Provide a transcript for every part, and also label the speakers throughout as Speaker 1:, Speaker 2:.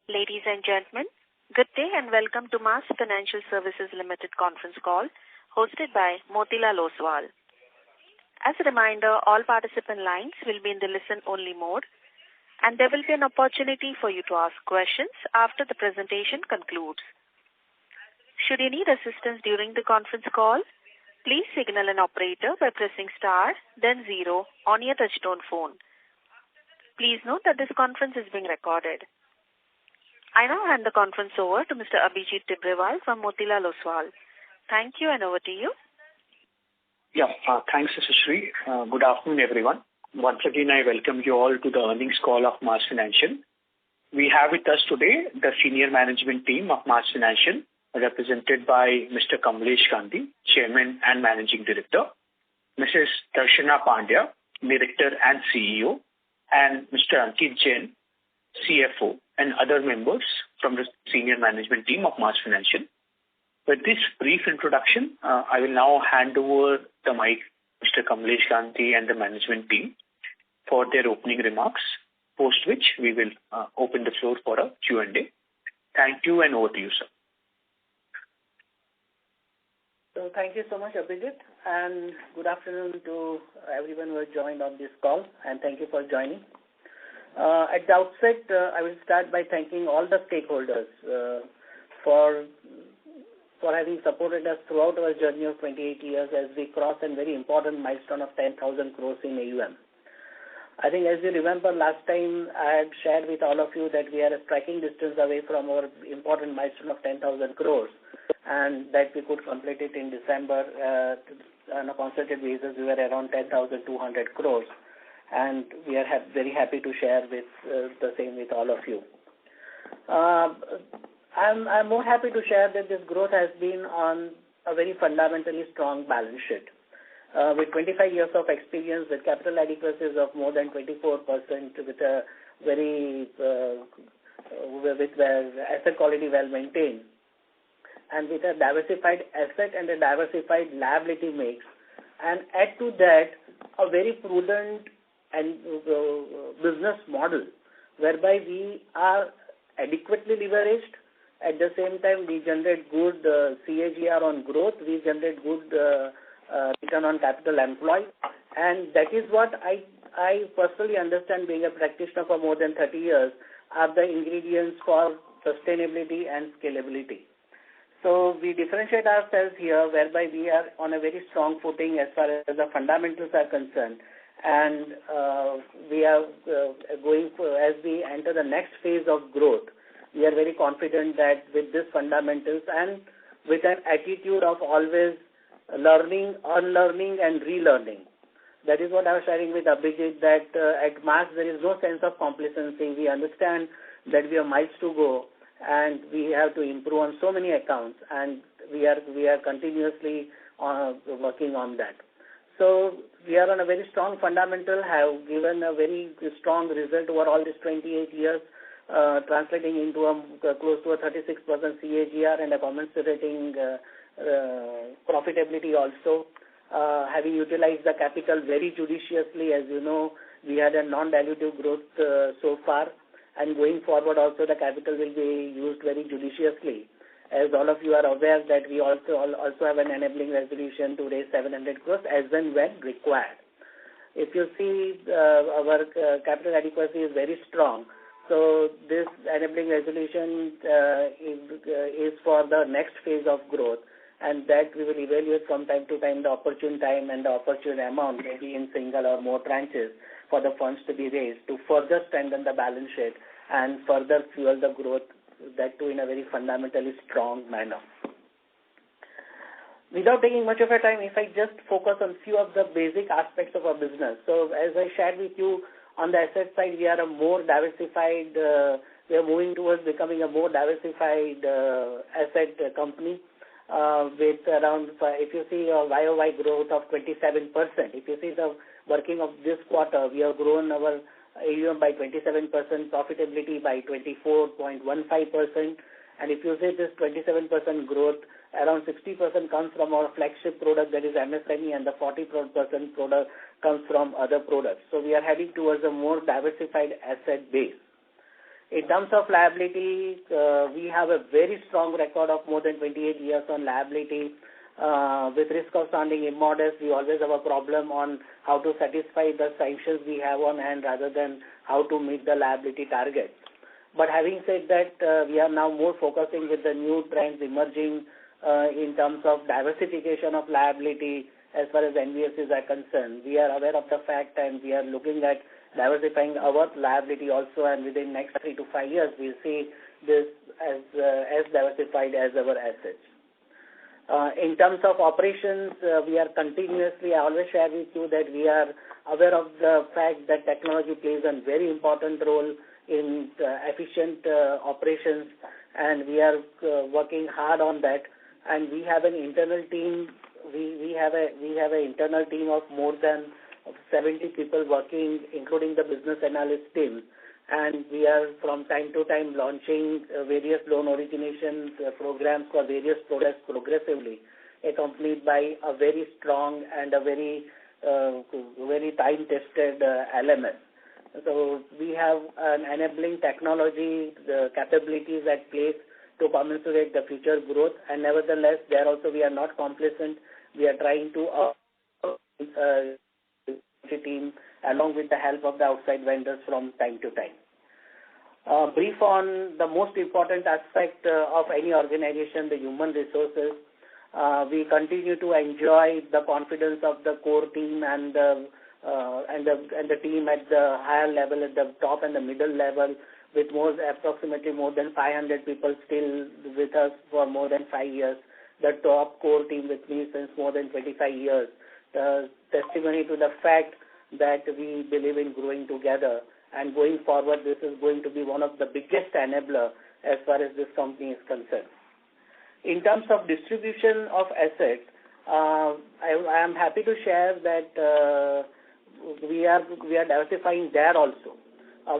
Speaker 1: Ladies and gentlemen, good day and welcome to Mars Financial Services Limited conference call hosted by Motilal Oswal. As a reminder, all participant lines will be in the listen-only mode and there will be an opportunity for you to ask questions after the presentation concludes. Should you need assistance during the conference call, please signal an operator by pressing star, then 0 on your touchtone phone. Please note that this conference is being recorded. I now hand the conference over to Mr. Abhijit Tibrewal from Motilal Oswal. Thank you and over to you.
Speaker 2: Thanks, Shri. Good afternoon, everyone. Once again, I welcome you all to the earnings call of Mars Financial. We have with us today the senior management team of Mars Financial, represented by Mr. Kamlesh Gandhi, Chairman and Managing Director, Mrs. Darshana Pandya, Director and CEO, and Mr. Ankit Jain, CFO, and other members from the senior management team of Mars Financial. With this brief introduction, I will now hand over the mic to Mr. Kamlesh Gandhi and the management team for their opening remarks, post which we will open the floor for a Q&A. Thank you and over to you, sir.
Speaker 3: So thank you so much, Abhijit, and good afternoon to everyone who has joined on this call, and thank you for joining. At the outset, I will start by thanking all the stakeholders for having supported us throughout our journey of 28 years as we cross a very important milestone of 10,000 crores in AUM. I think as you remember last time, I had shared with all of you that we are a striking distance away from our important milestone of 10,000 crores and that we could complete it in December on a concerted basis. We were around 10,200 crores. And we are very happy to share with the same with all of you. I'm more happy to share that this growth has been on a very fundamentally strong balance sheet. With 25 years of experience, with capital adequacies of more than 24%, with a very with asset quality well maintained, and with a diversified asset and a diversified liability mix, and add to that a very prudent and business model whereby we are adequately leveraged. At the same time, we generate good CAGR on growth. We generate good return on capital employed. And that is what I personally understand, being a practitioner for more than 30 years, are the ingredients for sustainability and scalability. So we differentiate ourselves here whereby we are on a very strong footing as far as the fundamentals are concerned. And we are going for, as we enter the next phase of growth, we are very confident that with these fundamentals and with an attitude of always learning, unlearning, and relearning. That is what I was sharing with Abhijit, that at Mars there is no sense of complacency. We understand that we have miles to go and we have to improve on so many accounts, and we are continuously working on that. So we are on a very strong fundamental, have given a very strong result over all these 28 years, translating into close to a 36% CAGR and a commensurating profitability also. Having utilized the capital very judiciously, as you know, we had a non-dilutive growth so far, and going forward also the capital will be used very judiciously. As all of you are aware that we also have an enabling resolution to raise 700 crores as and when required. If you see, our capital adequacy is very strong. So this enabling resolution is for the next phase of growth, and that we will evaluate from time to time the opportune time and the opportune amount, maybe in single or more tranches, for the funds to be raised to further strengthen the balance sheet and further fuel the growth, that too in a very fundamentally strong manner. Without taking much of a time, if I just focus on few of the basic aspects of our business. So as I shared with you, on the asset side, we are a more diversified, we are moving towards becoming a more diversified asset company with around, if you see a YOY growth of 27%. If you see the working of this quarter, we have grown our AUM by 27%, profitability by 24.15%. And if you say this 27% growth, around 60% comes from our flagship product, that is MSME, and the 40% product comes from other products. So we are heading towards a more diversified asset base. In terms of liability, we have a very strong record of more than 28 years on liability. With risk of sounding immodest, we always have a problem on how to satisfy the sanctions we have on hand rather than how to meet the liability targets. But having said that, we are now more focusing with the new trends emerging in terms of diversification of liability as far as NBFCs are concerned. We are aware of the fact and we are looking at diversifying our liability also, and within next 3 to 5 years, we'll see this as diversified as our assets. In terms of operations, we are continuously, I always share with you that we are aware of the fact that technology plays a very important role in efficient operations, and we are working hard on that. And we have an internal team. We have an internal team of more than 70 people working, including the business analyst team. And we are from time to time launching various loan origination programs for various products progressively, accompanied by a very strong and a very time-tested LMS. So we have an enabling technology capabilities at place to commensurate the future growth, and nevertheless, there also we are not complacent. We are trying to team along with the help of the outside vendors from time to time. Brief on the most important aspect of any organization, the human resources. We continue to enjoy the confidence of the core team and the team at the higher level, at the top and the middle level, with approximately more than 500 people still with us for more than 5 years. The top core team with me since more than 25 years. Testimony to the fact that we believe in growing together, and going forward, this is going to be one of the biggest enabler as far as this company is concerned. In terms of distribution of assets, I am happy to share that we are diversifying there also.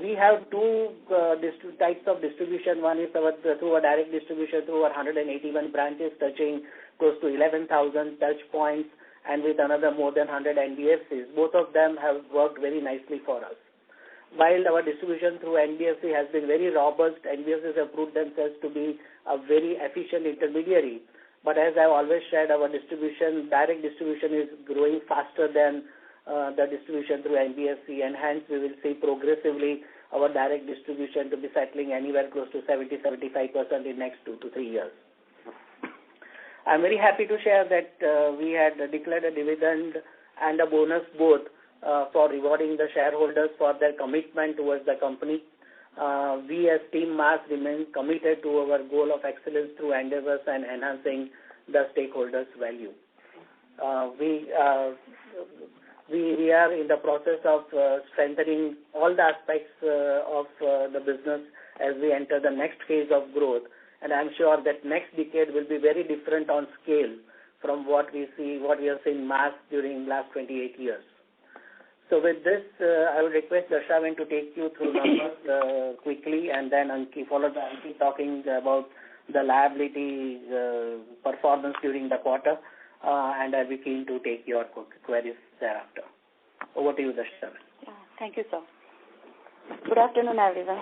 Speaker 3: We have two types of distribution. One is through our direct distribution through our 181 branches, touching close to 11,000 touch points, and with another more than 100 NBFCs. Both of them have worked very nicely for us. While our distribution through NBFC has been very robust, NBFCs have proved themselves to be a very efficient intermediary. But as I've always shared, our direct distribution is growing faster than the distribution through NBFC, and hence we will see progressively our direct distribution to be settling anywhere close to 70-75% in next 2 to 3 years. I'm very happy to share that we had declared a dividend and a bonus both for rewarding the shareholders for their commitment towards the company. We as Team MAS remain committed to our goal of excellence through endeavors and enhancing the stakeholders' value. We are in the process of strengthening all the aspects of the business as we enter the next phase of growth. And I'm sure that next decade will be very different on scale from what we have seen MAS during last 28 years. So with this, I would request Darshavin to take you through numbers quickly, and then followed by Ankit talking about the liability performance during the quarter, and I'll be keen to take your queries thereafter. Over to you, Darshavin.
Speaker 4: Yeah, thank you, sir. Good afternoon, everyone.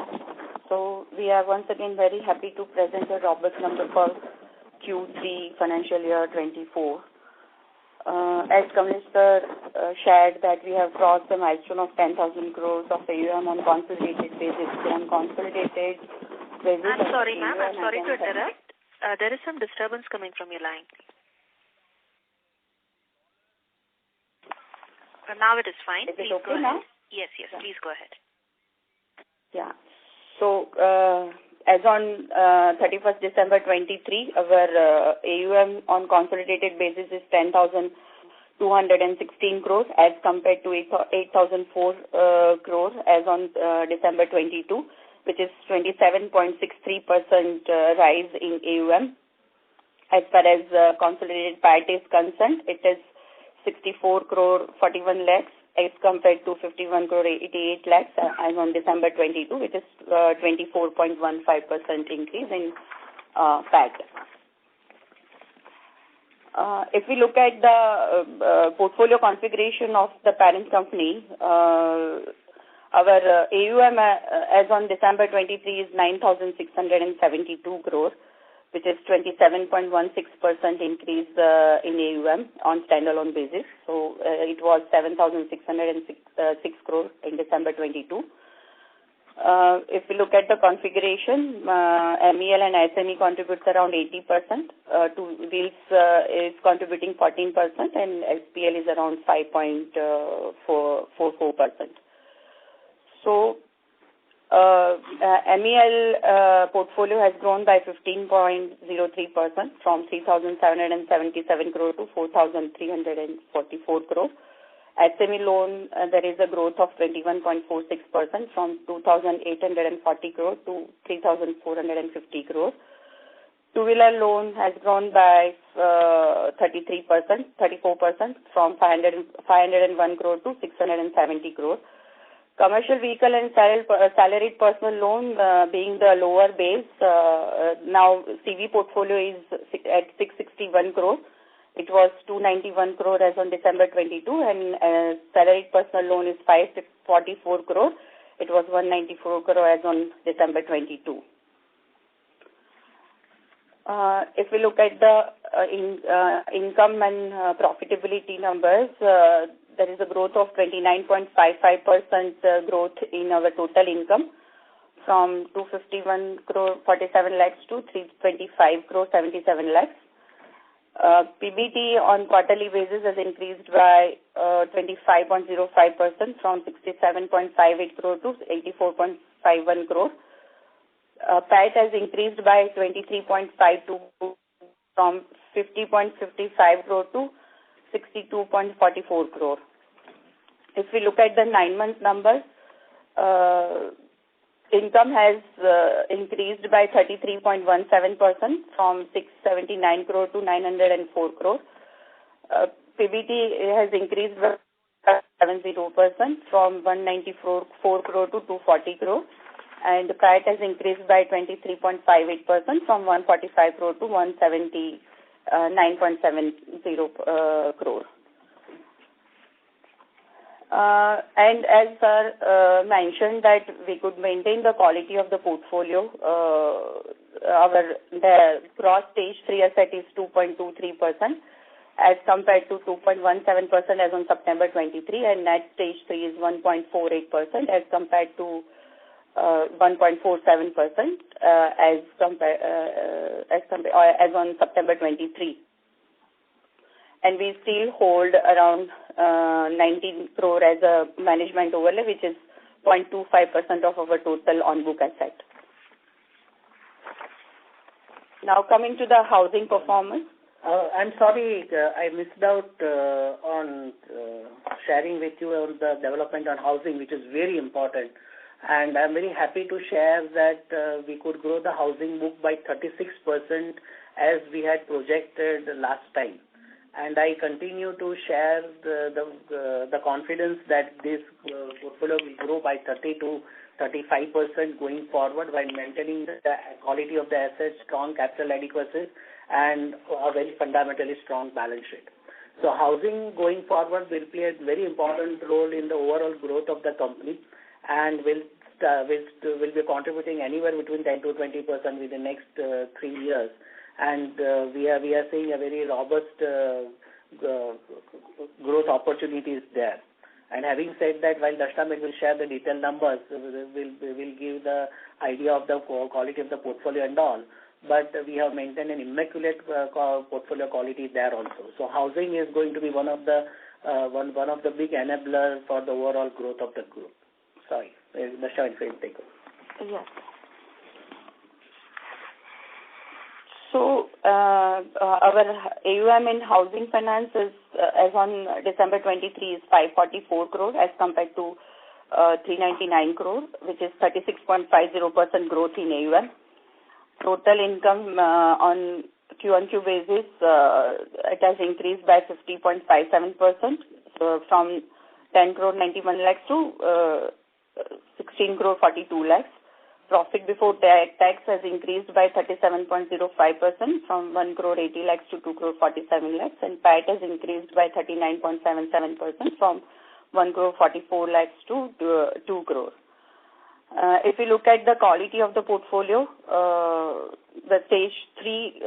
Speaker 4: So we are once again very happy to present a robust number for Q3 financial year 24. As Kamlesh sir shared that we have crossed the milestone of 10,000 crores of AUM on consolidated basis. I'm sorry, ma'am. I'm sorry to interrupt.
Speaker 1: There is some disturbance coming from your line. Now it is fine.
Speaker 4: Is it okay now?
Speaker 1: Yes, please go ahead.
Speaker 4: Yeah. So, as on 31st December 23, our AUM on consolidated basis is 10,216 crores as compared to 8,004 crores as on December 22, which is 27.63% rise in AUM. As far as consolidated PAT is concerned, it is 64 crore 41 lakhs as compared to 51 crore 88 lakhs as on December 22, which is 24.15% increase in PAT. If we look at the portfolio configuration of the parent company, Our AUM as on December 23 is 9,672 crore, which is 27.16% increase in AUM on standalone basis. So it was 7,606 crore in December 22. If we look at the configuration, MEL and SME contributes around 80%. To Wheels is contributing 14%, and SPL is around 5.44%. So MEL portfolio has grown by 15.03% from 3,777 crore to 4,344 crore. SME loan, there is a growth of 21.46% from 2,840 crore to 3,450 crore. Two-wheeler loan has grown by 34% from 501 crore to 670 crore. Commercial vehicle and salaried personal loan being the lower base, now CV portfolio is at 661 crore. It was 291 crore as on December 22, and salaried personal loan is 544 crore. It was 194 crore as on December 22. If we look at the income and profitability numbers, there is a growth of 29.55% growth in our total income from 251 crore 47 lakhs to 325 crore 77 lakhs. PBT on quarterly basis has increased by 25.05% from 67.58 crore to 84.51 crore. PAT has increased by 23.52 from 50.55 crore to 62.44 crore. If we look at the 9-month numbers, income has increased by 33.17% from 679 crore to 904 crore. PBT has increased by 70% from 194 crore to 240 crore. And the PAT has increased by 23.58% from 145 crore to 179.70 crore. And as sir mentioned that we could maintain the quality of the portfolio, the gross stage 3 asset is 2.23% as compared to 2.17% as on September 23, and net stage 3 is 1.48% as compared to 1.47% as on September 23. And we still hold around 19 crore as a management overlay, which is 0.25% of our total on-book asset. Now coming to the housing performance.
Speaker 3: I'm sorry, I missed out on sharing with you on the development on housing, which is very important. And I'm very happy to share that we could grow the housing book by 36% as we had projected last time. And I continue to share the confidence that this portfolio will grow by 30 to 35% going forward while maintaining the quality of the assets, strong capital adequacy, and a very fundamentally strong balance sheet. So housing going forward will play a very important role in the overall growth of the company, and will be contributing anywhere between 10 to 20% within the next 3 years. And we are seeing a very robust growth opportunities there. And having said that, while Dashtamed will share the detailed numbers, we'll give the idea of the quality of the portfolio and all, but we have maintained an immaculate portfolio quality there also. So housing is going to be one of the big enablers for the overall growth of the group. Sorry, Dashtamed will take over.
Speaker 4: Yes. So, our AUM in housing finance is, as on December 23, is 544 crore as compared to 399 crore, which is 36.50% growth in AUM. Total income on Q-on-Q basis, it has increased by 50.57%, so from 10 crore 91 lakhs to 16 crore 42 lakhs. Profit before tax has increased by 37.05% from 1 crore 80 lakhs to 2 crore 47 lakhs, and PAT has increased by 39.77% from 1 crore 44 lakhs to 2 crore. If we look at the quality of the portfolio, the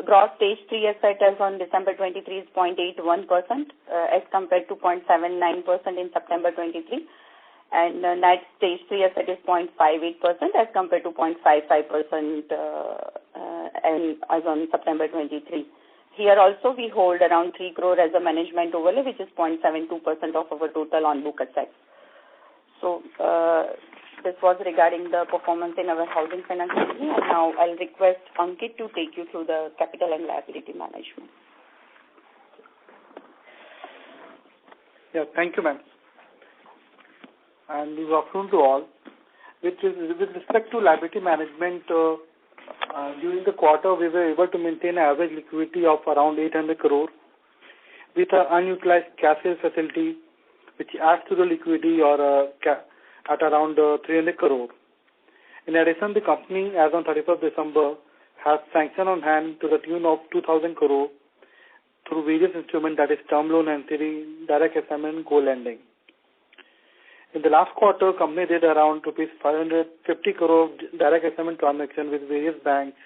Speaker 4: gross stage 3 asset as on December 23 is 0.81% as compared to 0.79% in September 23, and net stage 3 asset is 0.58% as compared to 0.55% as on September 23. Here also we hold around 3 crore as a management overlay, which is 0.72% of our total on-book assets. So this was regarding the performance in our housing finance company, and now I'll request Ankit to take you through the capital and liability management.
Speaker 5: Yeah, thank you, ma'am. And good afternoon to all. With respect to liability management, during the quarter, we were able to maintain an average liquidity of around 800 crore with an unutilized cash facility, which adds to the liquidity at around 300 crore. In addition, the company, as on 31st December, has sanction on hand to the tune of 2,000 crore through various instruments, that is term loan, NCD, direct assignment, and co-lending. In the last quarter, company did around rupees 550 crore direct assignment transaction with various banks,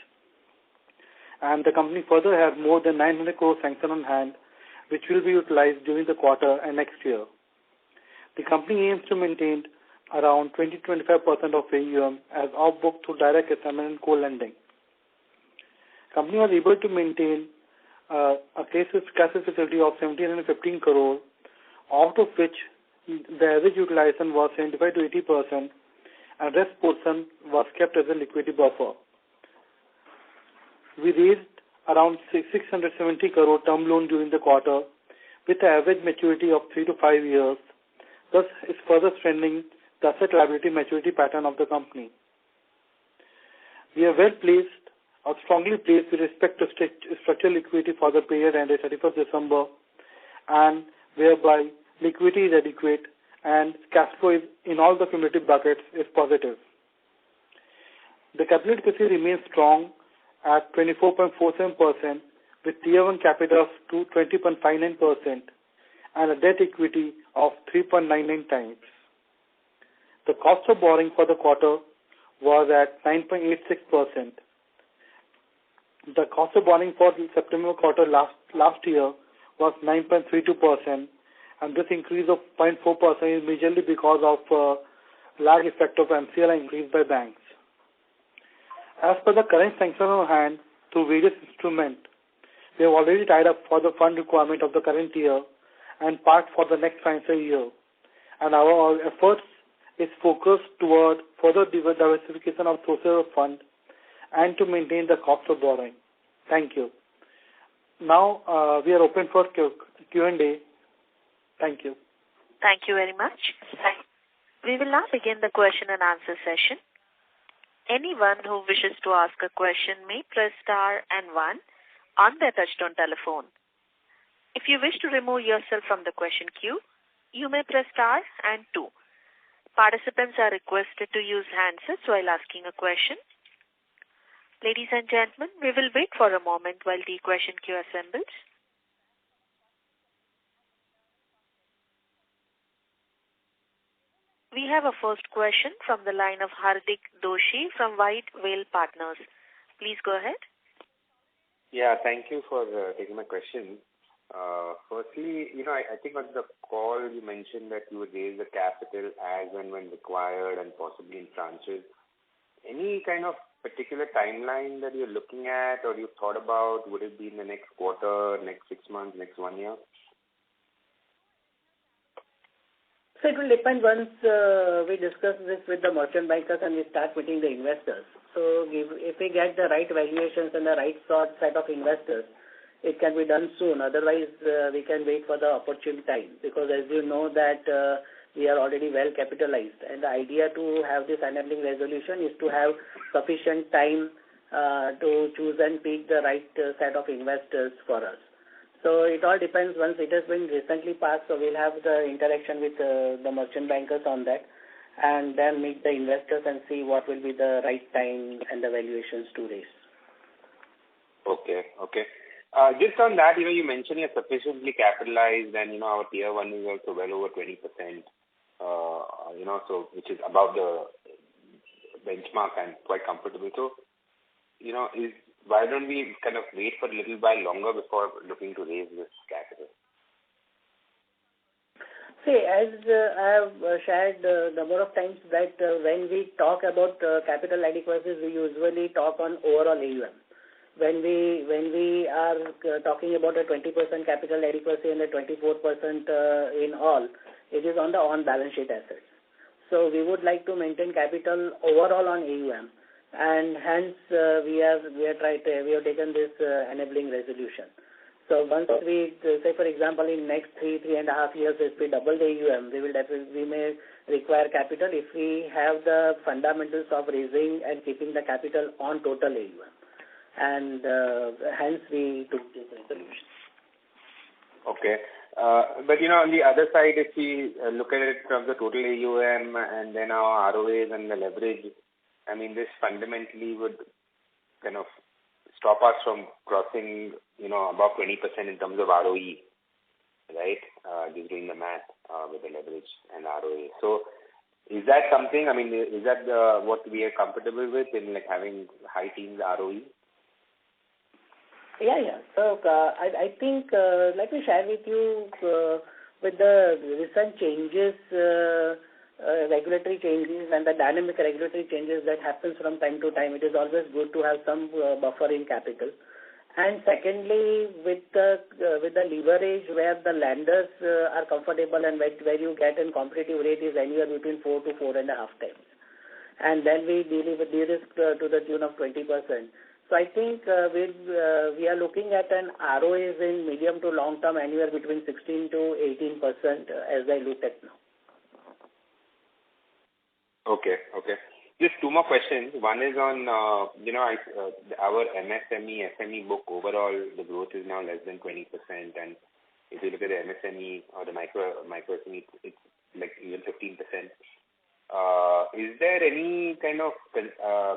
Speaker 5: and the company further has more than 900 crore sanction on hand, which will be utilized during the quarter and next year. The company aims to maintain around 20-25% of AUM as off-book through direct assignment and co-lending. Company was able to maintain a cash facility of 1,715 crore, out of which the average utilization was 75 to 80%, and rest portion was kept as a liquidity buffer. We raised around 670 crore term loan during the quarter with an average maturity of 3 to 5 years. Thus, is further strengthening the asset liability maturity pattern of the company. We are well placed or strongly placed with respect to structural liquidity for the period ended 31st December, and whereby liquidity is adequate and cash flow is in all the cumulative buckets is positive. The capital adequacy remains strong at 24.47% with Tier 1 capital of 20.59% and a debt equity of 3.99 times. The cost of borrowing for the quarter was at 9.86%. The cost of borrowing for the September quarter last year was 9.32%, and this increase of 0.4% is majorly because of lag effect of MCLR increased by banks. As per the current sanction on hand through various instruments, we have already tied up for the fund requirement of the current year and part for the next financial year, and our efforts is focused toward further diversification of sources of fund and to maintain the cost of borrowing. Thank you. Now we are open for Q&A. Thank you.
Speaker 1: Thank you very much. We will now begin the question and answer session. Anyone who wishes to ask a question may press star and 1 on their touchtone telephone. If you wish to remove yourself from the question queue, you may press star and 2. Participants are requested to use handsets while asking a question. Ladies and gentlemen, we will wait for a moment while the question queue assembles. We have a first question from the line of Hardik Doshi from White Whale Partners. Please go ahead.
Speaker 6: Yeah, thank you for taking my question. Firstly, I think on the call you mentioned that you would raise the capital as and when required and possibly in tranches. Any kind of particular timeline that you're looking at or you've thought about? Would it be in the next quarter, next 6 months, next 1 year?
Speaker 3: So it will depend once we discuss this with the merchant bankers and we start meeting the investors. So if we get the right valuations and the right set of investors, it can be done soon. Otherwise, we can wait for the opportune time, because as you know that we are already well capitalized, and the idea to have this enabling resolution is to have sufficient time to choose and pick the right set of investors for us. So it all depends. Once it has been recently passed, so we'll have the interaction with the merchant bankers on that, and then meet the investors and see what will be the right time and the valuations to raise.
Speaker 6: Okay. Just on that, you mentioned you're sufficiently capitalized and, our Tier 1 is also well over 20%. so which is above the benchmark and quite comfortable. So, why don't we kind of wait for a little while longer before looking to raise this capital?
Speaker 3: See, as I have shared a number of times that when we talk about capital adequacies, we usually talk on overall AUM. When we are talking about a 20% capital adequacy and a 24% in all, it is on the on-balance sheet assets. So we would like to maintain capital overall on AUM, and hence we have taken this enabling resolution. So once we say, for example, in next 3.5 years, if we double the AUM, we may require capital if we have the fundamentals of raising and keeping the capital on total AUM, and hence we took this resolution.
Speaker 6: Okay. But, on the other side, if we look at it from the total AUM and then our ROAs and the leverage, I mean, this fundamentally would kind of stop us from crossing, above 20% in terms of ROE, right? Just doing the math with the leverage and ROE. So is that something, is that what we are comfortable with in like having high teens ROE?
Speaker 3: Yeah. So I think, let me share with you with the recent changes, regulatory changes and the dynamic regulatory changes that happens from time to time, it is always good to have some buffer in capital. And secondly, with the leverage where the lenders are comfortable and where you get a competitive rate is anywhere between 4 to 4.5 times. And then we de-risk to the tune of 20%. So I think we are looking at an ROAs in medium to long term anywhere between 16 to 18% as I look at now.
Speaker 6: Okay. Just two more questions. One is on, our MSME, SME book overall, the growth is now less than 20%. And if you look at the MSME or the micro SME, it's like even 15%. Is there any kind of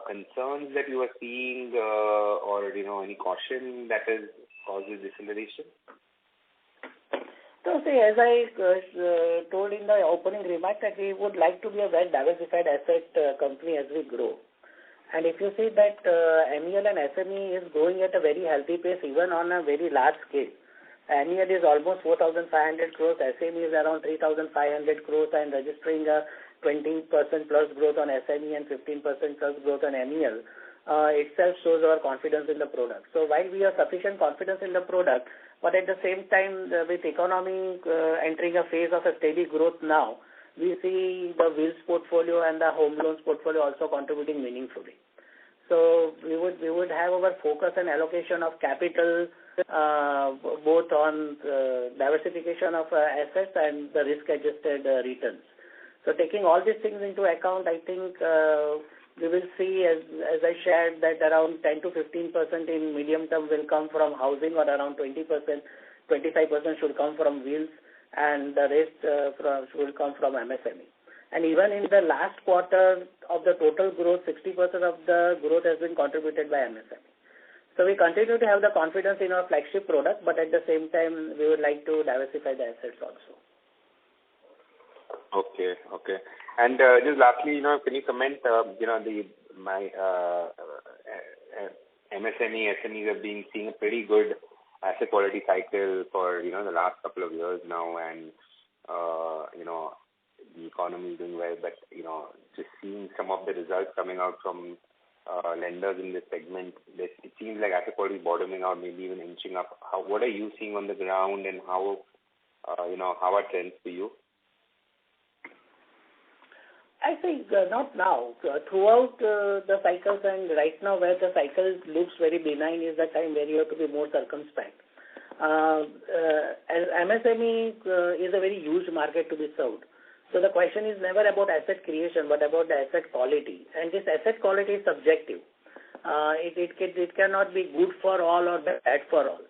Speaker 6: concerns that you are seeing or, any caution that has caused this deceleration?
Speaker 3: So, see, as I told in the opening remark that we would like to be a well-diversified asset company as we grow. And if you see that MEL and SME is growing at a very healthy pace even on a very large scale. MEL is almost 4,500 crores, SME is around 3,500 crores and registering a 20% plus growth on SME and 15% plus growth on MEL. Itself shows our confidence in the product. So while we have sufficient confidence in the product, but at the same time, with economy entering a phase of a steady growth now, we see the Wheels portfolio and the home loans portfolio also contributing meaningfully. So we would have our focus and allocation of capital both on diversification of assets and the risk-adjusted returns. So taking all these things into account, I think we will see, as I shared, that around 10 to 15% in medium term will come from housing, or around 20%, 25% should come from Wheels, and the rest will come from MSME. And even in the last quarter of the total growth, 60% of the growth has been contributed by MSME. So we continue to have the confidence in our flagship product, but at the same time, we would like to diversify the assets also.
Speaker 6: Okay. And just lastly, can you comment, my MSME, SMEs have been seeing a pretty good asset quality cycle for, the last couple of years now, and, the economy is doing well, but, just seeing some of the results coming out from lenders in this segment, it seems like asset quality is bottoming out, maybe even inching up. What are you seeing on the ground, and how are trends for you?
Speaker 3: I think not now. Throughout the cycles, and right now where the cycle looks very benign is the time where you have to be more circumspect. As MSME is a very huge market to be served. So the question is never about asset creation, but about the asset quality. And this asset quality is subjective. It cannot be good for all or bad for all.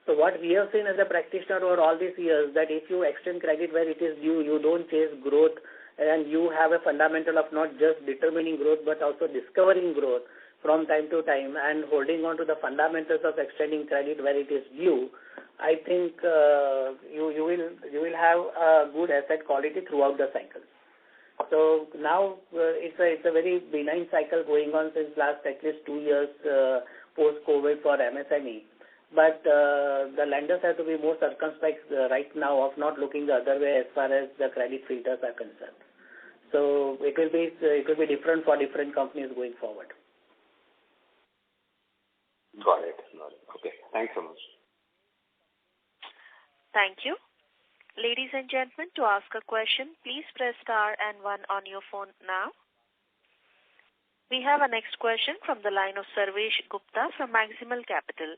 Speaker 3: So what we have seen as a practitioner over all these years, that if you extend credit where it is due, you don't chase growth, and you have a fundamental of not just determining growth but also discovering growth from time to time and holding on to the fundamentals of extending credit where it is due. I think you will have a good asset quality throughout the cycle. So now it's a very benign cycle going on since last at least 2 years post-COVID for MSME. But the lenders have to be more circumspect right now of not looking the other way as far as the credit filters are concerned. So it will be different for different companies going forward.
Speaker 6: Got it. Okay. Thanks so much.
Speaker 1: Thank you. Ladies and gentlemen, to ask a question, please press star and 1 on your phone now. We have our next question from the line of Sarvesh Gupta from Maximal Capital.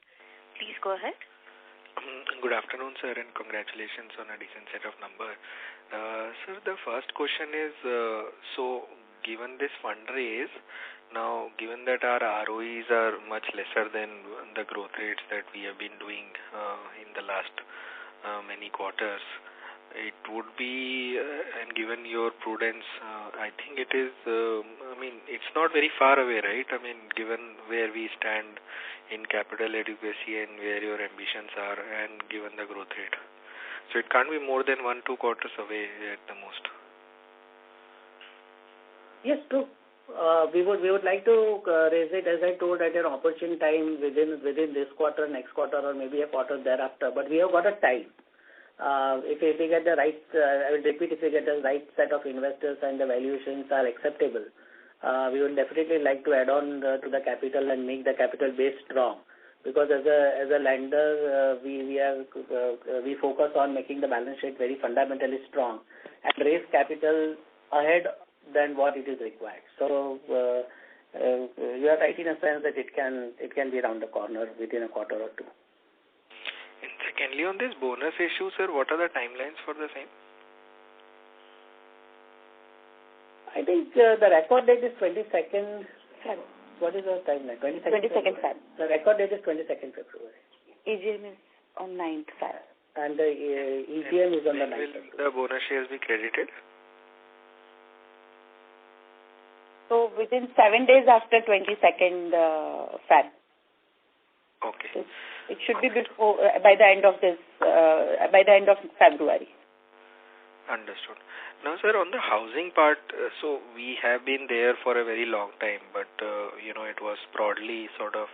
Speaker 1: Please go ahead.
Speaker 7: Good afternoon, sir, and congratulations on a decent set of numbers. Sir, the first question is, so given this fundraise, now given that our ROEs are much lesser than the growth rates that we have been doing in the last many quarters, it would be, and given your prudence, I think it is, it's not very far away, right? Given where we stand in capital adequacy and where your ambitions are and given the growth rate. So it can't be more than 1-2 quarters away at the most.
Speaker 3: Yes, true. We would like to raise it, as I told, at an opportune time within this quarter, next quarter, or maybe a quarter thereafter. But we have got a time. If we get the right, I will repeat, if we get the right set of investors and the valuations are acceptable, we would definitely like to add on to the capital and make the capital base strong. Because as a lender, we focus on making the balance sheet very fundamentally strong and raise capital ahead than what it is required. So you are right in a sense that it can be around the corner within a quarter or two.
Speaker 7: And secondly, on this bonus issue, sir, what are the timelines for the same?
Speaker 3: I think the record date is 22nd. What is the timeline?
Speaker 4: 22nd Feb.
Speaker 3: The record date is 22nd February.
Speaker 4: EGM is on 9th Feb.
Speaker 3: And the EGM is on the 9th.
Speaker 7: Will the bonus shares be credited?
Speaker 4: So within 7 days after 22nd Feb.
Speaker 7: Okay.
Speaker 4: It should be before by the end of February.
Speaker 7: Understood. Now, sir, on the housing part, so we have been there for a very long time, but it was broadly sort of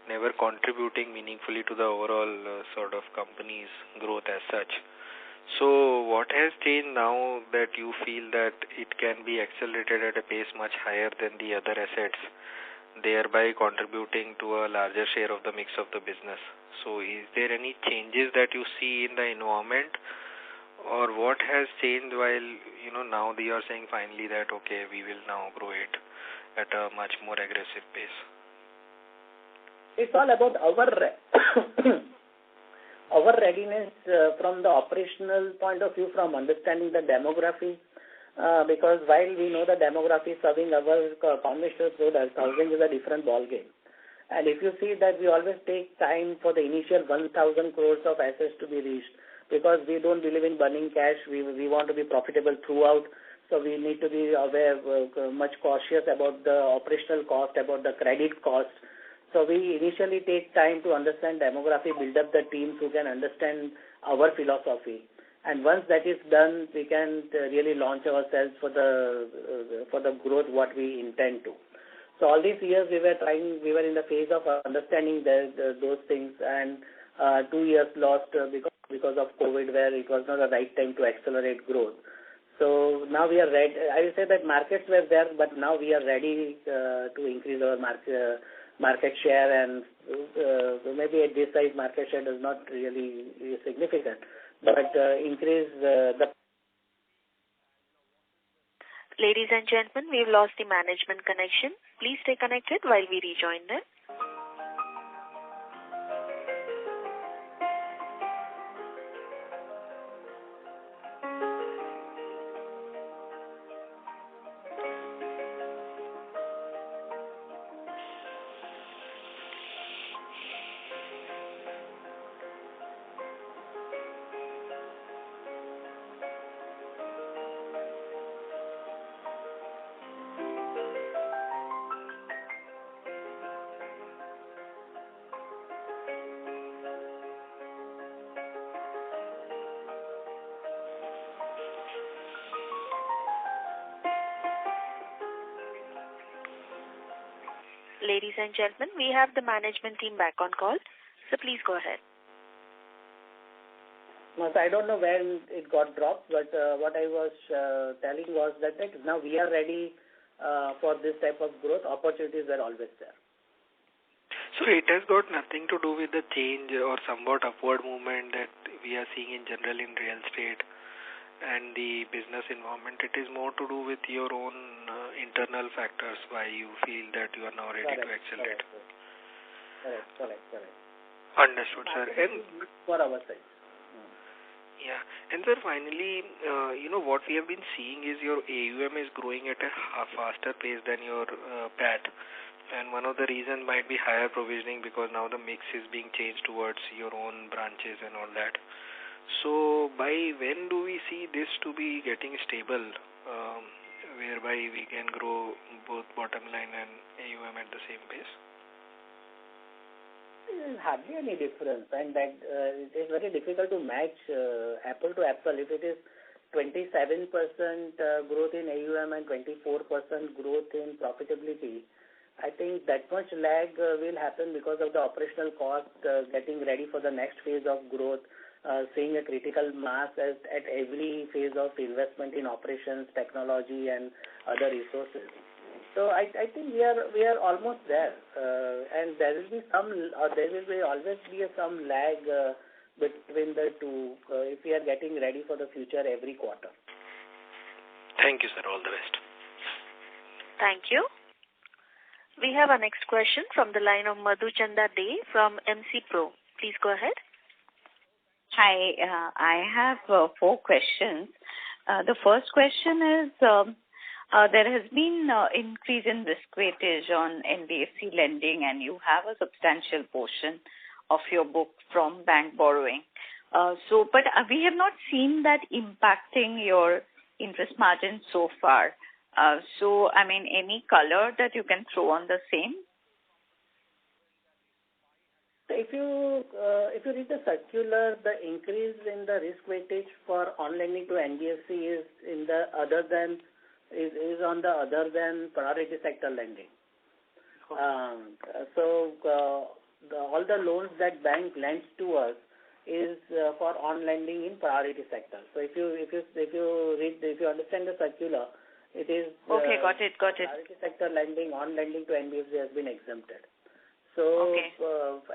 Speaker 7: never contributing meaningfully to the overall sort of company's growth as such. So what has changed now that you feel that it can be accelerated at a pace much higher than the other assets, thereby contributing to a larger share of the mix of the business? So is there any changes that you see in the environment, or what has changed while, now you are saying finally that, okay, we will now grow it at a much more aggressive pace?
Speaker 3: It's all about our readiness from the operational point of view, from understanding the demography, because while we know the demography serving our conventional products, housing is a different ballgame. And if you see that we always take time for the initial 1,000 crores of assets to be reached, because we don't believe in burning cash, we want to be profitable throughout, so we need to be aware, much cautious about the operational cost, about the credit cost. So we initially take time to understand demography, build up the teams who can understand our philosophy. And once that is done, we can really launch ourselves for the growth what we intend to. So all these years we were in the phase of understanding those things, and 2 years lost because of COVID, where it was not the right time to accelerate growth. So now we are ready. I will say that markets were there, but now we are ready to increase our market share, and maybe at this size market share does not really significant, but increase the.
Speaker 1: Ladies and gentlemen, we've lost the management connection. Please stay connected while we rejoin them. Ladies and gentlemen, we have the management team back on call, so please go ahead.
Speaker 3: So I don't know when it got dropped, but what I was telling was that now we are ready for this type of growth. Opportunities are always there.
Speaker 7: So it has got nothing to do with the change or somewhat upward movement that we are seeing in general in real estate and the business environment. It is more to do with your own internal factors why you feel that you are now ready to accelerate.
Speaker 3: Correct.
Speaker 7: Understood, sir. And
Speaker 3: for our side.
Speaker 7: Yeah. And sir, finally, what we have been seeing is your AUM is growing at a faster pace than your PAT. And one of the reasons might be higher provisioning because now the mix is being changed towards your own branches and all that. So by when do we see this to be getting stable, whereby we can grow both bottom line and AUM at the same pace?
Speaker 3: There is hardly any difference, and that it is very difficult to match apple to apple. If it is 27% growth in AUM and 24% growth in profitability, I think that much lag will happen because of the operational cost, getting ready for the next phase of growth, seeing a critical mass at every phase of investment in operations, technology, and other resources. So I think we are almost there, and there will be always be some lag between the two if we are getting ready for the future every quarter.
Speaker 7: Thank you, sir. All the best.
Speaker 1: Thank you. We have our next question from the line of Madhuchanda Dey from MC Pro. Please go ahead.
Speaker 8: Hi, I have 4 questions. The first question is, there has been increase in risk weightage on NBFC lending, and you have a substantial portion of your book from bank borrowing. But we have not seen that impacting your interest margin so far. Any color that you can throw on the same?
Speaker 3: If you read the circular, the increase in the risk weightage for on lending to NBFC is on the other than priority sector lending. All the loans that bank lends to us is for on lending in priority sector. So if you understand the circular, it is
Speaker 8: okay. Got it.
Speaker 3: Priority sector lending, on lending to NBFC has been exempted. So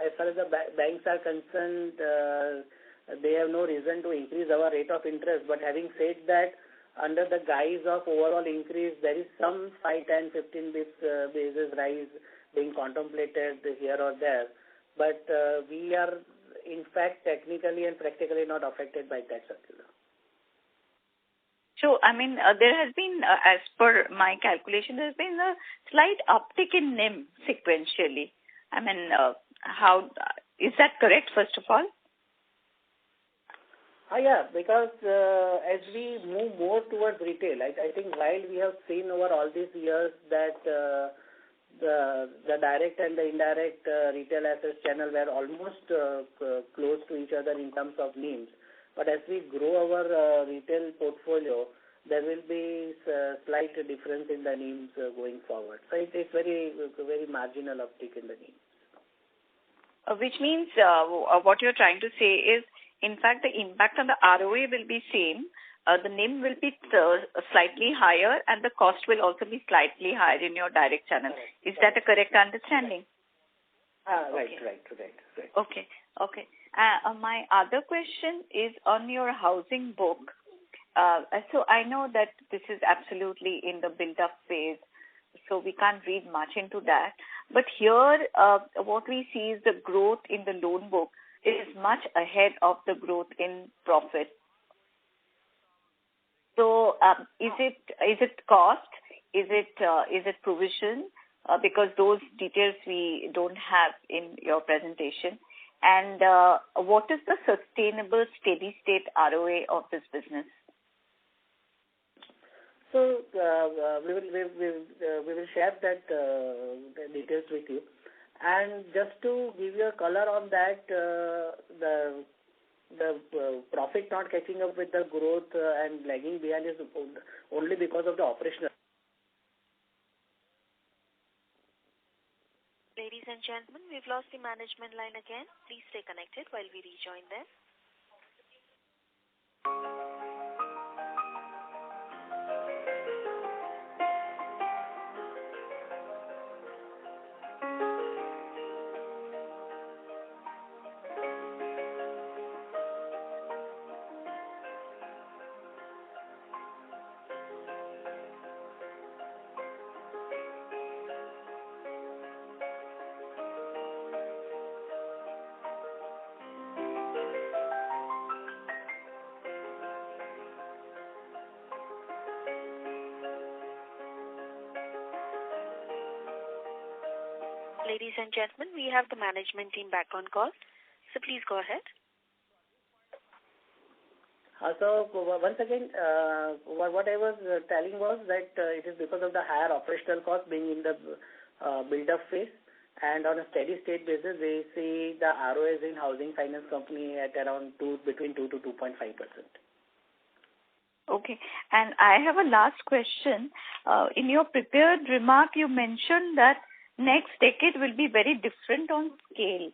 Speaker 3: as far as the banks are concerned, they have no reason to increase our rate of interest. But having said that, under the guise of overall increase, there is some 5, 10, 15 basis rise being contemplated here or there. But we are, in fact, technically and practically not affected by that circular.
Speaker 8: So, there has been, as per my calculation, there has been a slight uptick in NIM sequentially. How is that correct, first of all?
Speaker 3: Yeah, because as we move more towards retail, I think while we have seen over all these years that the direct and the indirect retail assets channel were almost close to each other in terms of NIMs. But as we grow our retail portfolio, there will be slight difference in the NIMs going forward. So it is very marginal uptick in the NIMs.
Speaker 8: Which means what you're trying to say is, in fact, the impact on the ROA will be same. The NIM will be slightly higher, and the cost will also be slightly higher in your direct channel. Is that a correct understanding?
Speaker 3: Right.
Speaker 8: Okay. My other question is on your housing book. So I know that this is absolutely in the build-up phase, so we can't read much into that. But here, what we see is the growth in the loan book is much ahead of the growth in profit. So, is it cost? Is it provision? Because those details we don't have in your presentation. And what is the sustainable steady state ROA of this business?
Speaker 3: So we will share that the details with you. And just to give you a color on that, the profit not catching up with the growth and lagging behind is only because of the operational.
Speaker 1: Ladies and gentlemen, we've lost the management line again. Please stay connected while we rejoin them. Ladies and gentlemen, we have the management team back on call. So please go ahead.
Speaker 3: So once again, what I was telling was that it is because of the higher operational cost being in the build-up phase, and on a steady state basis, we see the ROAs in housing finance company at around between 2 to 2.5%.
Speaker 8: Okay. And I have a last question. In your prepared remark, you mentioned that next decade will be very different on scale.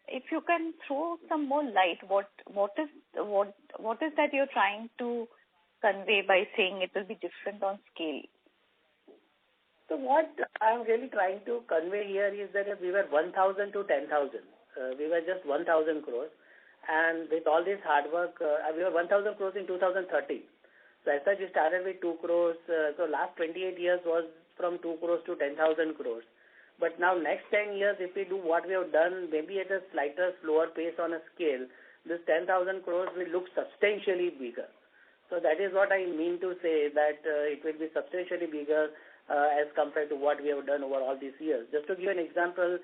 Speaker 8: If you can throw some more light, what is that you're trying to convey by saying it will be different on scale?
Speaker 3: So what I'm really trying to convey here is that if we were 1,000 to 10,000, we were just 1,000 crores, and with all this hard work, we were 1,000 crores in 2013. So as such, we started with 2 crores. So last 28 years was from 2 crores to 10,000 crores. But now next 10 years, if we do what we have done, maybe at a slighter, slower pace on a scale, this 10,000 crores will look substantially bigger. So that is what I mean to say, that it will be substantially bigger as compared to what we have done over all these years. Just to give an example,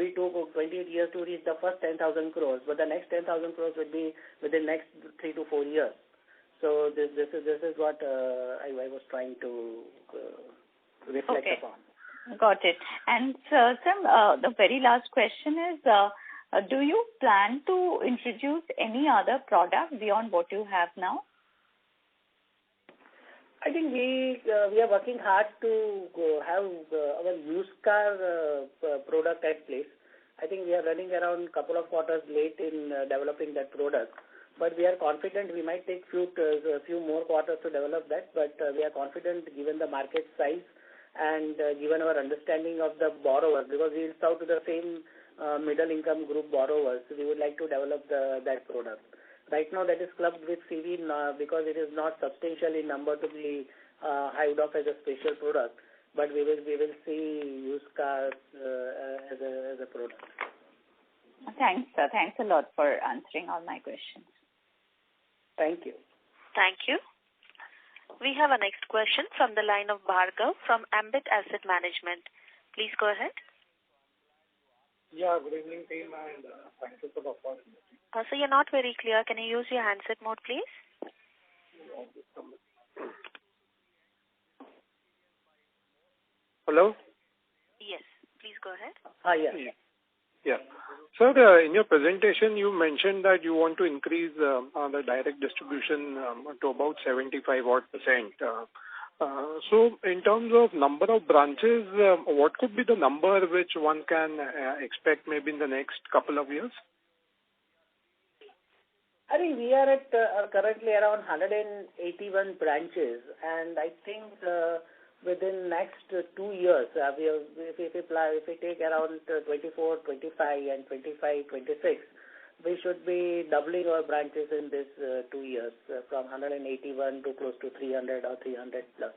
Speaker 3: we took 28 years to reach the first 10,000 crores, but the next 10,000 crores will be within the next 3 to 4 years. So this is what I was trying to reflect upon.
Speaker 8: Got it. And sir, the very last question is, do you plan to introduce any other product beyond what you have now?
Speaker 3: I think we are working hard to have our used car product at place. I think we are running around a couple of quarters late in developing that product. But we are confident we might take a few more quarters to develop that. But we are confident given the market size and given our understanding of the borrowers, because we sell to the same middle income group borrowers, we would like to develop that product. Right now that is clubbed with CV because it is not substantial in number to be hived off as a special product, but we will see used cars as a product.
Speaker 8: Thanks, sir. Thanks a lot for answering all my questions.
Speaker 3: Thank you.
Speaker 1: Thank you. We have a next question from the line of Bhargav from Ambit Asset Management. Please go ahead.
Speaker 5: Yeah, good evening, team, and thank you for the opportunity.
Speaker 1: So you're not very clear. Can you use your handset mode, please?
Speaker 5: Hello?
Speaker 1: Yes. Please go ahead.
Speaker 3: Yes.
Speaker 5: Yeah. Sir, in your presentation, you mentioned that you want to increase the direct distribution to about 75%. So in terms of number of branches, what could be the number which one can expect maybe in the next couple of years?
Speaker 3: I think we are at currently around 181 branches, and I think within next 2 years, if we take around 24, 25, and 25, 26, we should be doubling our branches in this 2 years, from 181 to close to 300 or 300 plus.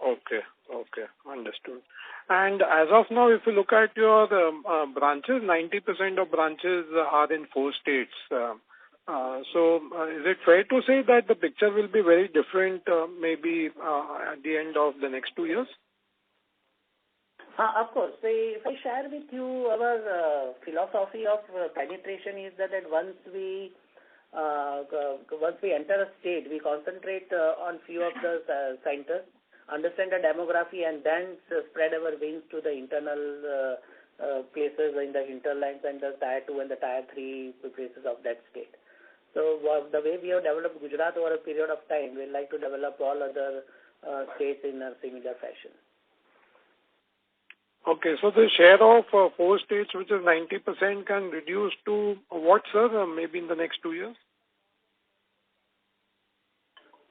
Speaker 5: Okay, understood. And as of now, if you look at your branches, 90% of branches are in 4 states. So is it fair to say that the picture will be very different maybe at the end of the next 2 years?
Speaker 3: Of course. If I share with you our philosophy of penetration is that once we enter a state, we concentrate on few of the centers, understand the demography, and then spread our wings to the internal places in the hinterlands and the Tier 2 and the Tier 3 places of that state. So the way we have developed Gujarat over a period of time, we'd like to develop all other states in a similar fashion.
Speaker 9: Okay, so the share of 4 states, which is 90%, can reduce to what, sir? Maybe in the next 2 years?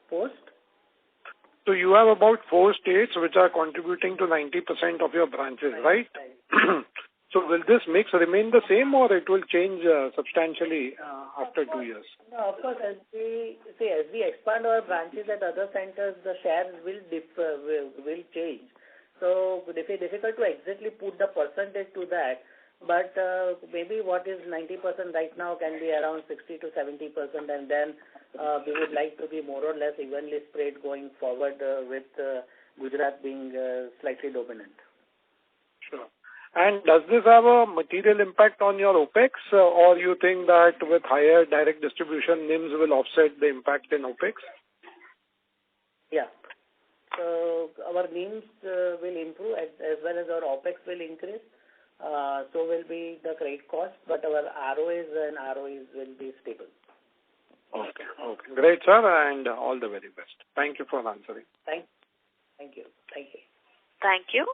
Speaker 3: Post?
Speaker 9: So you have about 4 states which are contributing to 90% of your branches, right? So will this mix remain the same, or it will change substantially after 2 years?
Speaker 3: No, of course, as we expand our branches at other centers, the share will change. So it is difficult to exactly put the percentage to that, but maybe what is 90% right now can be around 60 to 70%, and then we would like to be more or less evenly spread going forward with Gujarat being slightly dominant.
Speaker 9: Sure. And does this have a material impact on your OPEX, or you think that with higher direct distribution, NIMs will offset the impact in OPEX?
Speaker 3: Yeah. So our NIMs will improve as well as our OPEX will increase. So will be the credit cost, but our ROAs and ROEs will be stable.
Speaker 9: Okay. Great, sir, and all the very best. Thank you for answering.
Speaker 3: Thank you.
Speaker 1: Thank you.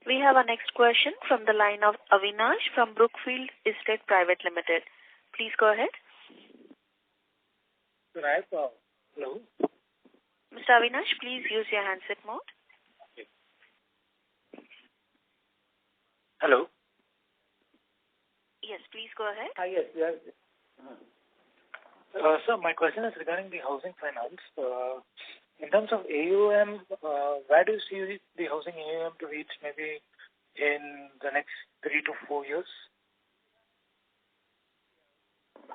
Speaker 1: We have our next question from the line of Avinash from Brookfield Estate Private Limited. Please go ahead.
Speaker 10: Hello.
Speaker 1: Mr. Avinash, please use your handset mode.
Speaker 10: Hello.
Speaker 1: Yes, please go ahead.
Speaker 3: Yes.
Speaker 10: Sir, my question is regarding the housing finance. In terms of AUM, where do you see the housing AUM to reach maybe in the next 3 to 4 years?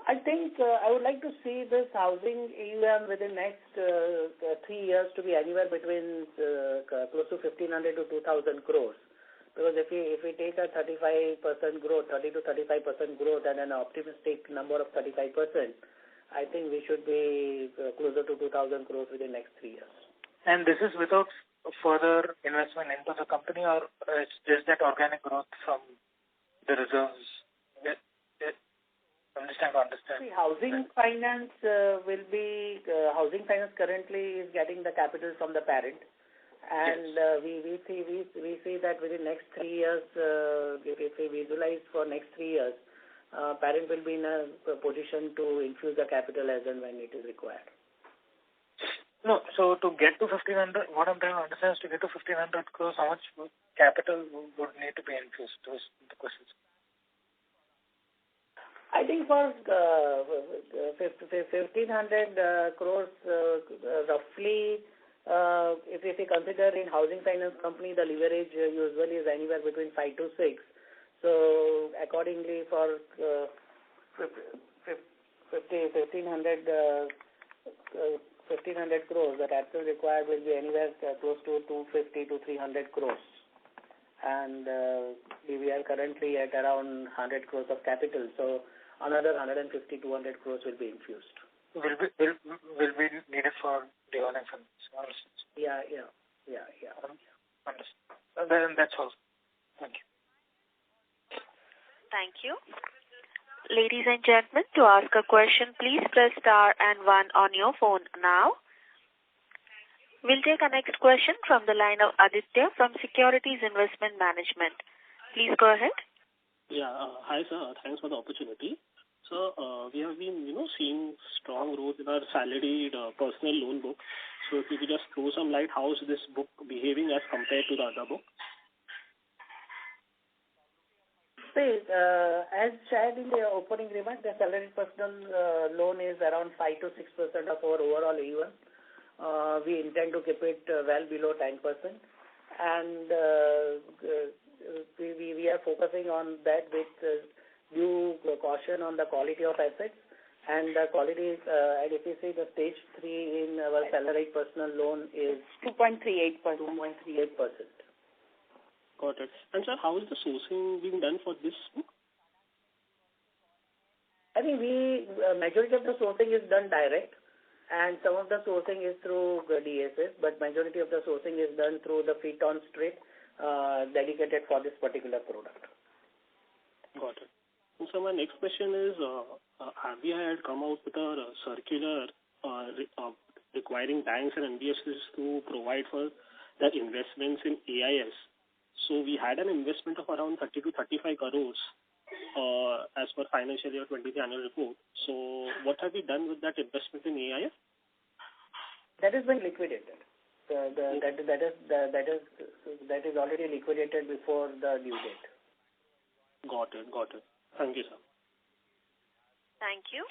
Speaker 3: I think I would like to see this housing AUM within next 3 years to be anywhere between close to 1,500 to 2,000 crores. Because if we take a 35% growth, 30 to 35% growth, and an optimistic number of 35%, I think we should be closer to 2,000 crores within the next 3 years.
Speaker 10: And this is without further investment into the company, or is that organic growth from the reserves? I'm just trying to understand.
Speaker 3: See, housing finance housing finance currently is getting the capital from the parent. And we see that within next 3 years, if we visualize for next 3 years, parent will be in a position to infuse the capital as and when it is required.
Speaker 10: No, so to get to 1,500, what I'm trying to understand is to get to 1,500 crores, how much capital would need to be infused? Those are the questions.
Speaker 3: I think for 1,500 crores, roughly, if we consider in housing finance company, the leverage usually is anywhere between 5 to 6. So accordingly, for 1,500 crores, the capital required will be anywhere close to 250 to 300 crores. And we are currently at around 100 crores of capital. So another 150, 200 crores will be infused.
Speaker 10: Will be needed for development funds.
Speaker 3: Yeah.
Speaker 10: Understood. Then that's all. Thank you.
Speaker 1: Thank you. Ladies and gentlemen, to ask a question, please press star and 1 on your phone now. We'll take our next question from the line of Aditya from Securities Investment Management. Please go ahead.
Speaker 11: Yeah. Hi, sir. Thanks for the opportunity. So we have been, seeing strong growth in our salaried personal loan book. So if you could just throw some light, how is this book behaving as compared to the other book?
Speaker 3: See, as shared in the opening remarks, the salaried personal loan is around 5 to 6% of our overall AUM. We intend to keep it well below 10%. And we are focusing on that with due caution on the quality of assets and the quality. And if you see the stage 3 in our salaried personal loan is
Speaker 4: 2.38%.
Speaker 11: Got it. And sir, how is the sourcing being done for this book?
Speaker 3: I think majority of the sourcing is done direct, and some of the sourcing is through DSS, but majority of the sourcing is done through the feet on street dedicated for this particular product.
Speaker 11: Got it. And so my next question is, RBI had come out with a circular requiring banks and NBFCs to provide for their investments in AIS. So we had an investment of around 30 to 35 crores as per financial year 23 annual report. So what have we done with that investment in AIF?
Speaker 3: That has been liquidated. That is already liquidated before the due date.
Speaker 11: Got it. Thank you, sir.
Speaker 1: Thank you.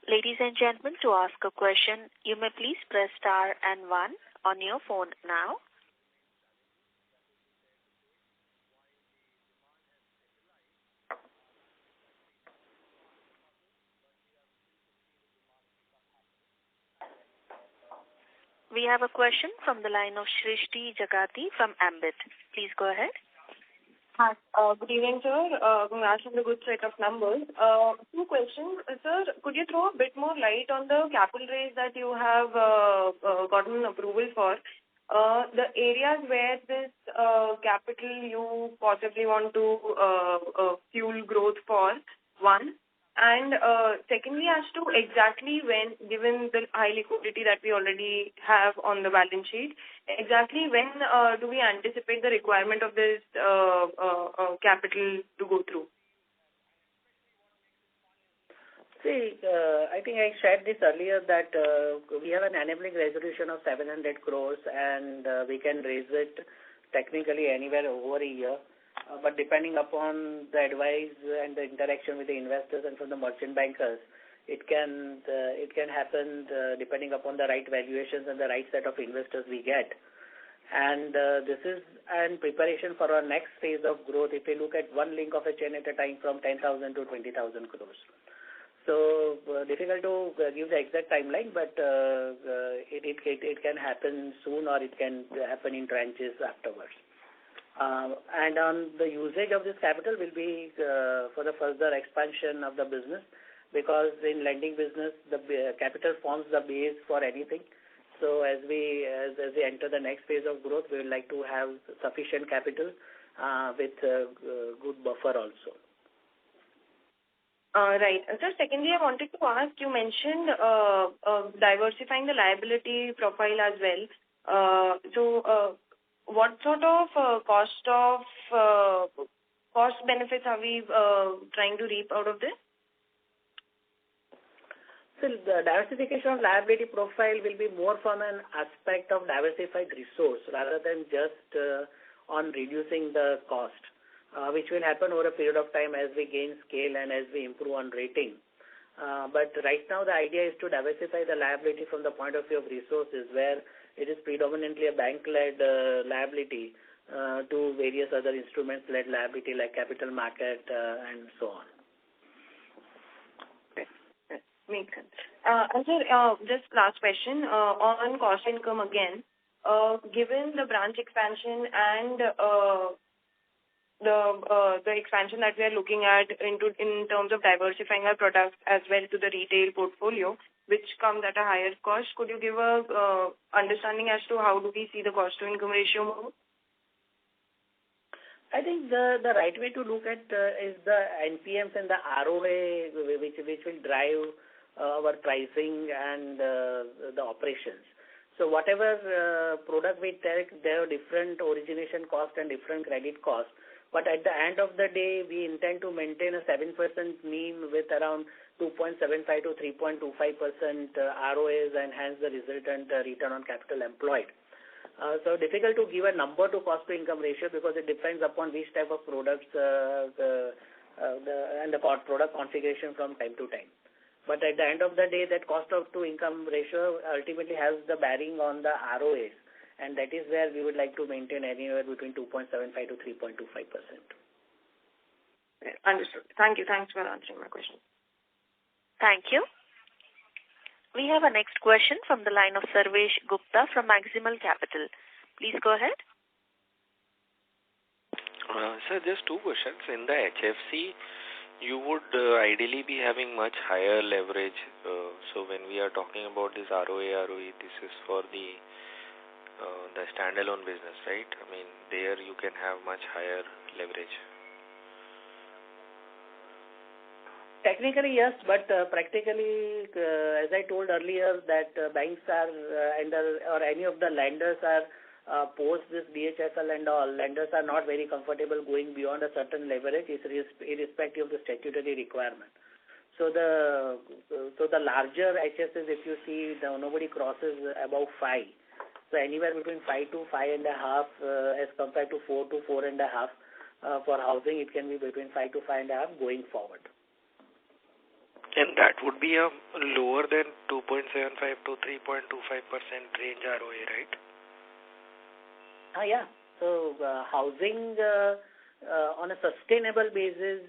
Speaker 1: Ladies and gentlemen, to ask a question, you may please press star and 1 on your phone now. We have a question from the line of Shrishti Jagati from Ambit. Please go ahead.
Speaker 12: Hi. Good evening, sir. Congrats on the good set of numbers. 2 questions. Sir, could you throw a bit more light on the capital raise that you have gotten approval for? The areas where this capital you possibly want to fuel growth for, 1. And secondly, as to exactly when, given the high liquidity that we already have on the balance sheet, exactly when do we anticipate the requirement of this capital to go through?
Speaker 3: See, I think I shared this earlier that we have an enabling resolution of 700 crores and we can raise it technically anywhere over a year. But depending upon the advice and the interaction with the investors and from the merchant bankers, it can happen depending upon the right valuations and the right set of investors we get. And this is in preparation for our next phase of growth. If we look at one link of a chain at a time from 10,000 to 20,000 crores. So difficult to give the exact timeline, but it can happen soon or it can happen in tranches afterwards. And on the usage of this capital will be for the further expansion of the business, because in lending business the capital forms the base for anything. So as we enter the next phase of growth, we would like to have sufficient capital with good buffer also.
Speaker 12: Right. So secondly, I wanted to ask, you mentioned diversifying the liability profile as well. What sort of cost benefits are we trying to reap out of this?
Speaker 3: So the diversification of liability profile will be more from an aspect of diversified resource rather than just on reducing the cost, which will happen over a period of time as we gain scale and as we improve on rating. But right now the idea is to diversify the liability from the point of view of resources, where it is predominantly a bank-led liability to various other instruments-led liability like capital market and so on.
Speaker 12: Okay. Makes sense. And sir, just last question on cost income again. Given the branch expansion and the expansion that we are looking at in terms of diversifying our products as well to the retail portfolio, which comes at a higher cost, could you give a understanding as to how do we see the cost to income ratio move?
Speaker 3: I think the right way to look at is the NPMs and the ROA, which will drive our pricing and the operations. So whatever product we take, there are different origination cost and different credit costs. But at the end of the day, we intend to maintain a 7% NIM with around 2.75 to 3.25% ROAs and hence the resultant return on capital employed. So difficult to give a number to cost to income ratio because it depends upon which type of products and the product configuration from time to time. But at the end of the day, that cost to income ratio ultimately has the bearing on the ROAs. And that is where we would like to maintain anywhere between 2.75 to 3.25%.
Speaker 12: Understood. Thank you. Thanks for answering my question.
Speaker 1: Thank you. We have a next question from the line of Sarvesh Gupta from Maximal Capital. Please go ahead.
Speaker 7: Sir, just 2 questions. In the HFC, you would ideally be having much higher leverage. So when we are talking about this ROA, ROE, this is for the standalone business, right? I mean, there you can have much higher leverage.
Speaker 3: Technically, yes, but practically, as I told earlier, that banks are or any of the lenders are post this DHFL and all, lenders are not very comfortable going beyond a certain leverage, irrespective of the statutory requirement. So the larger HSs, if you see, nobody crosses above 5. So anywhere between 5 to 5.5 as compared to 4 to 4.5. For housing, it can be between 5 to 5.5 going forward.
Speaker 7: And that would be a lower than 2.75 to 3.25% range ROA, right?
Speaker 3: Yeah. So housing on a sustainable basis,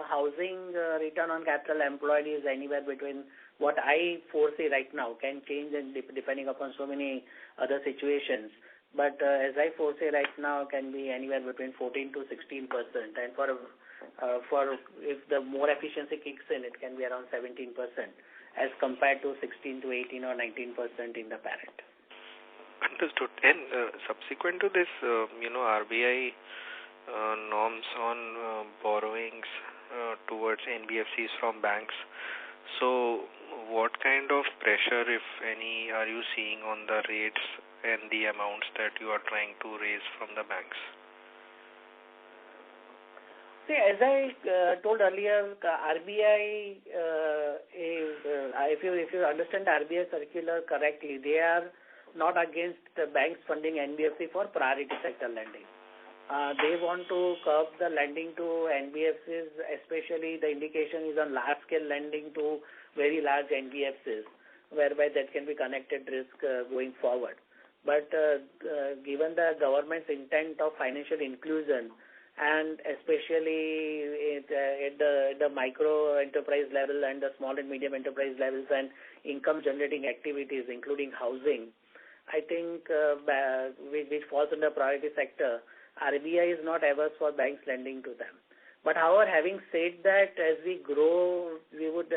Speaker 3: housing return on capital employed is anywhere between what I foresee right now, can change and depending upon so many other situations. But as I foresee right now, can be anywhere between 14 to 16%. And for if the more efficiency kicks in, it can be around 17% as compared to 16 to 18 or 19% in the parent.
Speaker 7: Understood. And subsequent to this, RBI norms on borrowings towards NBFCs from banks. So what kind of pressure, if any, are you seeing on the rates and the amounts that you are trying to raise from the banks?
Speaker 3: See, as I told earlier, RBI is, if you understand the RBI circular correctly, they are not against the banks funding NBFC for priority sector lending. They want to curb the lending to NBFCs, especially the indication is on large-scale lending to very large NBFCs, whereby that can be connected risk going forward. But given the government's intent of financial inclusion, and especially at the micro enterprise level and the small and medium enterprise levels and income-generating activities, including housing, I think which falls under priority sector, RBI is not averse for banks lending to them. But however, having said that, as we grow, we would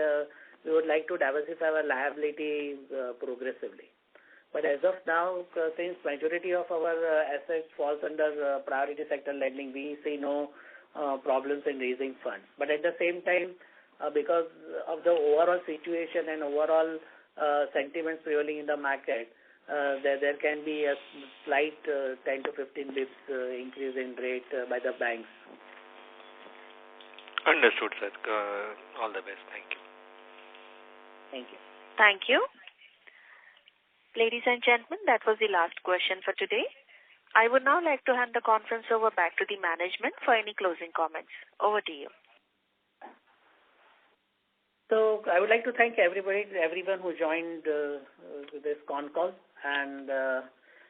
Speaker 3: like to diversify our liability progressively. But as of now, since majority of our assets falls under priority sector lending, we see no problems in raising funds. But at the same time, because of the overall situation and overall sentiments prevailing in the market, there can be a slight 10 to 15 bips increase in rate by the banks.
Speaker 7: Understood, sir. All the best. Thank you.
Speaker 3: Thank you.
Speaker 1: Thank you. Ladies and gentlemen, that was the last question for today. I would now like to hand the conference over back to the management for any closing comments. Over to you.
Speaker 3: So I would like to thank everyone who joined this Concall, and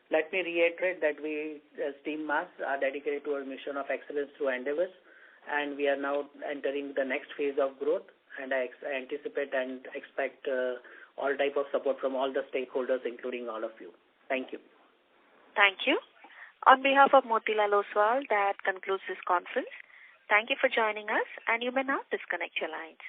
Speaker 3: let me reiterate that we, as Team MAS, are dedicated to our mission of excellence through endeavors, and we are now entering the next phase of growth, and I anticipate and expect all type of support from all the stakeholders, including all of you. Thank you.
Speaker 1: Thank you. On behalf of Motilal Oswal, that concludes this conference. Thank you for joining us, and you may now disconnect your lines.